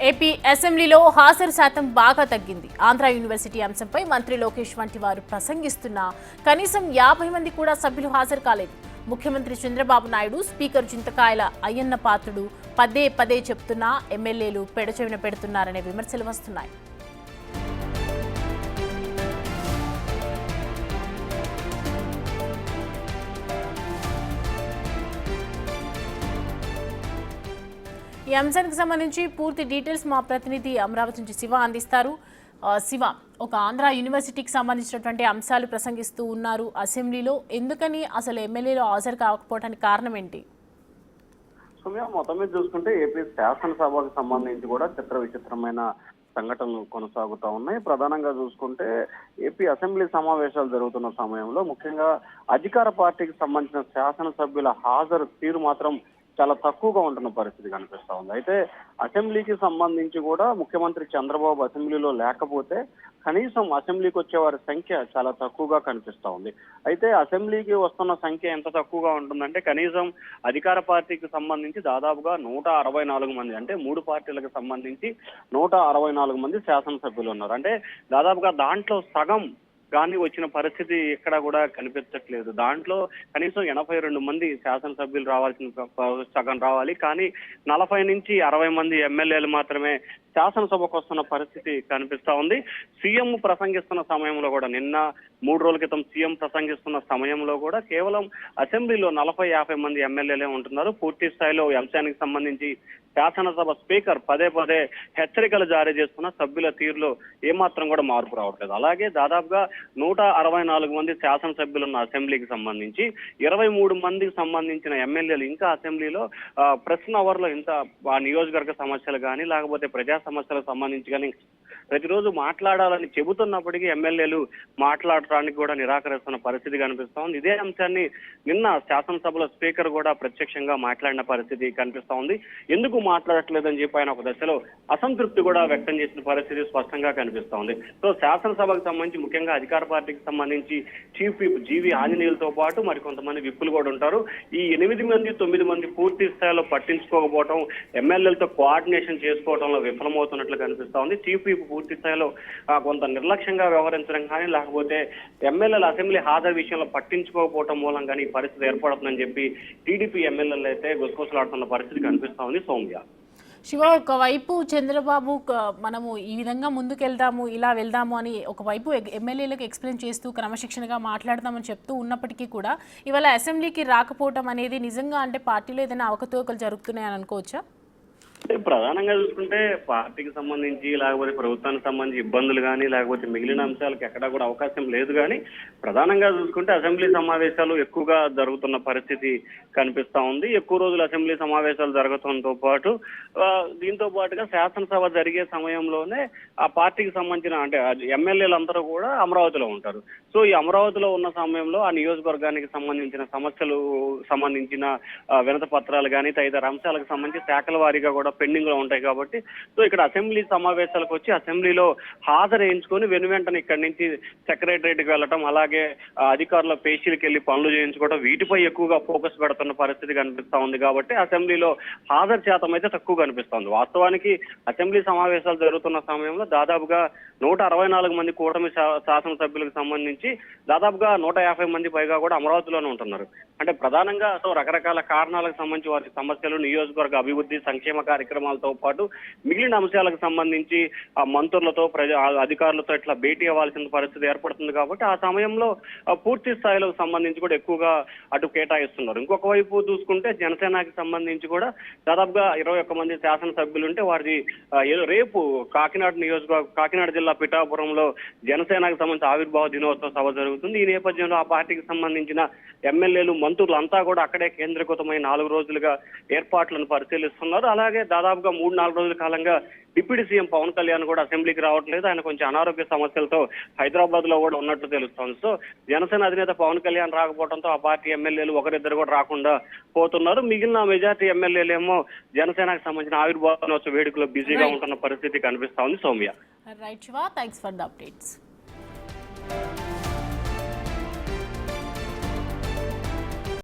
AP అసెంబ్లీలో హాజరు శాతం బాగా తగ్గింది. ఆంధ్ర యూనివర్సిటీ అంశంపై మంత్రి లోకేష్ వంటి వారు ప్రసంగిస్తున్నా కనీసం 50 మంది కూడా సభ్యులు హాజరు కాలేదు. ముఖ్యమంత్రి చంద్రబాబు నాయుడు, స్పీకర్ చింతకాయల అయ్యన్న పాత్రుడు పదే పదే చెప్తున్నా ఎమ్మెల్యేలు పెడచెవిన పెడుతున్నారనే విమర్శలు వస్తున్నాయి. ఈ అంశానికి సంబంధించి పూర్తి డీటెయిల్స్ మా ప్రతినిధి అమరావతి నుంచి శివ అందిస్తారు. శివ, ఒక ఆంధ్ర యూనివర్సిటీకి సంబంధించినటువంటి అంశాలు ప్రసంగిస్తూ ఉన్నారు అసెంబ్లీలో. ఎందుకని అసలు ఎమ్మెల్యేలు హాజరు కాకపోవడానికి కారణం ఏంటి? సౌమ్య, మొత్తం మీద చూసుకుంటే ఏపీ శాసనసభకు సంబంధించి కూడా చిత్ర విచిత్రమైన సంఘటనలు కొనసాగుతూ ఉన్నాయి. ప్రధానంగా చూసుకుంటే ఏపీ అసెంబ్లీ సమావేశాలు జరుగుతున్న సమయంలో ముఖ్యంగా అధికార పార్టీకి సంబంధించిన శాసనసభ్యుల హాజరు తీరు మాత్రం చాలా తక్కువగా ఉంటున్న పరిస్థితి కనిపిస్తా ఉంది. అయితే అసెంబ్లీకి సంబంధించి కూడా ముఖ్యమంత్రి చంద్రబాబు అసెంబ్లీలో లేకపోతే కనీసం అసెంబ్లీకి వచ్చే వారి సంఖ్య చాలా తక్కువగా కనిపిస్తా ఉంది. అయితే అసెంబ్లీకి వస్తున్న సంఖ్య ఎంత తక్కువగా ఉంటుందంటే కనీసం అధికార పార్టీకి సంబంధించి దాదాపుగా 164 మంది, అంటే 3 పార్టీలకు సంబంధించి 164 మంది శాసనసభ్యులు ఉన్నారు. అంటే దాదాపుగా దాంట్లో సగం కానీ వచ్చిన పరిస్థితి ఎక్కడ కూడా కనిపించట్లేదు. దాంట్లో కనీసం 82 మంది శాసనసభ్యులు రావాల్సిన సగం రావాలి, కానీ 40 నుంచి 60 మంది ఎమ్మెల్యేలు మాత్రమే శాసనసభకు వస్తున్న పరిస్థితి కనిపిస్తా ఉంది. సీఎం ప్రసంగిస్తున్న సమయంలో కూడా, నిన్న 3 రోజుల క్రితం సీఎం ప్రసంగిస్తున్న సమయంలో కూడా కేవలం అసెంబ్లీలో 40-50 మంది ఎమ్మెల్యేలే ఉంటున్నారు. పూర్తి స్థాయిలో అంశానికి సంబంధించి శాసనసభ స్పీకర్ పదే పదే హెచ్చరికలు జారీ చేస్తున్న సభ్యుల తీరులో ఏమాత్రం కూడా మార్పు రావట్లేదు. అలాగే దాదాపుగా 164 మంది శాసనసభ్యులు ఉన్న అసెంబ్లీకి సంబంధించి 23 మందికి సంబంధించిన ఎమ్మెల్యేలు ఇంకా అసెంబ్లీలో ప్రశ్న అవర్ లో ఇంత ఆ నియోజకవర్గ సమస్యలు కానీ లేకపోతే ప్రజా సమస్యలకు సంబంధించి కానీ ప్రతిరోజు మాట్లాడాలని చెబుతున్నప్పటికీ ఎమ్మెల్యేలు మాట్లాడటానికి కూడా నిరాకరిస్తున్న పరిస్థితి కనిపిస్తా ఉంది. ఇదే అంశాన్ని నిన్న శాసనసభలో స్పీకర్ కూడా ప్రత్యక్షంగా మాట్లాడిన పరిస్థితి కనిపిస్తా ఉంది. ఎందుకు మాట్లాడట్లేదని చెప్పి ఆయన ఒక దశలో అసంతృప్తి కూడా వ్యక్తం చేసిన పరిస్థితి స్పష్టంగా కనిపిస్తా ఉంది. సో శాసనసభకు సంబంధించి ముఖ్యంగా అధికార పార్టీకి సంబంధించి చీఫ్ విప్ జీవి ఆంజనేయులతో పాటు మరి కొంతమంది విప్పులు కూడా ఉంటారు. ఈ 8 మంది 9 మంది పూర్తి స్థాయిలో పట్టించుకోకపోవడం, ఎమ్మెల్యేలతో కోఆర్డినేషన్ చేసుకోవడంలో విఫలమవుతున్నట్లు కనిపిస్తా ఉంది. చీఫ్ విప్ పూర్తి స్థాయిలో కొంత నిర్లక్ష్యంగా వ్యవహరించడం కానీ లేకపోతే ఎమ్మెల్యేల అసెంబ్లీ హాజరు విషయంలో పట్టించుకోకపోవడం మూలంగానే ఈ పరిస్థితి ఏర్పడుతుందని చెప్పి టీడీపీ ఎమ్మెల్యేలు అయితే గుసగుసలాడుతున్న పరిస్థితి కనిపిస్తా ఉంది. సౌమ్య, శివ, ఒకవైపు చంద్రబాబు మనము ఈ విధంగా ముందుకెళ్దాము, ఇలా వెళ్దాము అని ఒకవైపు ఎమ్మెల్యేలకు ఎక్స్ప్లెయిన్ చేస్తూ క్రమశిక్షణగా మాట్లాడదామని చెప్తూ ఉన్నప్పటికీ కూడా ఇవాళ అసెంబ్లీకి రాకపోవటం అనేది నిజంగా అంటే పార్టీలో ఏదైనా అవకతవకలు జరుగుతున్నాయని అనుకోవచ్చా? ప్రధానంగా చూసుకుంటే పార్టీకి సంబంధించి లేకపోతే ప్రభుత్వానికి సంబంధించి ఇబ్బందులు కానీ లేకపోతే మిగిలిన అంశాలకు ఎక్కడా కూడా అవకాశం లేదు. కానీ ప్రధానంగా చూసుకుంటే అసెంబ్లీ సమావేశాలు ఎక్కువగా జరుగుతున్న పరిస్థితి కనిపిస్తా ఉంది. ఎక్కువ రోజులు అసెంబ్లీ సమావేశాలు జరగడంతో పాటు దీంతో పాటుగా శాసనసభ జరిగే సమయంలోనే ఆ పార్టీకి సంబంధించిన అంటే ఎమ్మెల్యేలందరూ కూడా అమరావతిలో ఉంటారు. సో ఈ అమరావతిలో ఉన్న సమయంలో ఆ నియోజకవర్గానికి సంబంధించిన సమస్యలు సంబంధించిన వినతి పత్రాలు కానీ తదితర అంశాలకు సంబంధించి శాఖల వారీగా కూడా పెండింగ్ లో ఉంటాయి. కాబట్టి సో ఇక్కడ అసెంబ్లీ సమావేశాలకు వచ్చి అసెంబ్లీలో హాజరు వేయించుకొని వెనువెంటనే ఇక్కడి నుంచి సెక్రటరేట్కి వెళ్ళటం, అలాగే అధికారుల పేషీలకు వెళ్ళి పనులు చేయించుకోవడం, వీటిపై ఎక్కువగా ఫోకస్ పెడుతున్న పరిస్థితి కనిపిస్తా ఉంది. కాబట్టి అసెంబ్లీలో హాజరు శాతం అయితే తక్కువ కనిపిస్తోంది. వాస్తవానికి అసెంబ్లీ సమావేశాలు జరుగుతున్న సమయంలో దాదాపుగా 164 మంది కూటమి శాసనసభ్యులకు సంబంధించి దాదాపుగా 150 మంది పైగా కూడా అమరావతిలోనే ఉంటున్నారు. అంటే ప్రధానంగా సో రకరకాల కారణాలకు సంబంధించి వారి సమస్యలు, నియోజకవర్గ అభివృద్ధి, సంక్షేమ కార్యక్రమాలతో పాటు మిగిలిన అంశాలకు సంబంధించి ఆ మంత్రులతో అధికారులతో ఇట్లా భేటీ అవ్వాల్సిన పరిస్థితి ఏర్పడుతుంది. కాబట్టి ఆ సమయంలో పూర్తి స్థాయిలో సంబంధించి కూడా ఎక్కువగా అటు కేటాయిస్తున్నారు. ఇంకొక వైపు చూసుకుంటే జనసేనకి సంబంధించి కూడా దాదాపుగా 21 మంది శాసనసభ్యులు ఉంటే వారిది రేపు కాకినాడ జిల్లా పిఠాపురంలో జనసేనకు సంబంధించి ఆవిర్భావ దినోత్సవ సభ జరుగుతుంది. ఈ నేపథ్యంలో ఆ పార్టీకి సంబంధించిన ఎమ్మెల్యేలు, మంత్రులు అంతా కూడా అక్కడే కేంద్రీకృతమై 4 రోజులుగా ఏర్పాట్లను పరిశీలిస్తున్నారు. అలాగే దాదాపుగా 3-4 రోజుల కాలంగా డిప్యూటీ సీఎం పవన్ కళ్యాణ్ కూడా అసెంబ్లీకి రావట్లేదు. ఆయన కొంచెం అనారోగ్య సమస్యలతో హైదరాబాద్ లో కూడా ఉన్నట్లు తెలుస్తోంది. సో జనసేన అధినేత పవన్ కళ్యాణ్ రాకపోవడంతో ఆ పార్టీ ఎమ్మెల్యేలు ఒకరిద్దరు కూడా రాకుండా పోతున్నారు. మిగిలిన మెజార్టీ ఎమ్మెల్యేలు ఏమో జనసేనకు సంబంధించిన ఆవిర్భావ దినోత్సవ వేడుకలో బిజీగా ఉంటున్న పరిస్థితి కనిపిస్తా ఉంది. Soumya, right Shiva, thanks for the updates.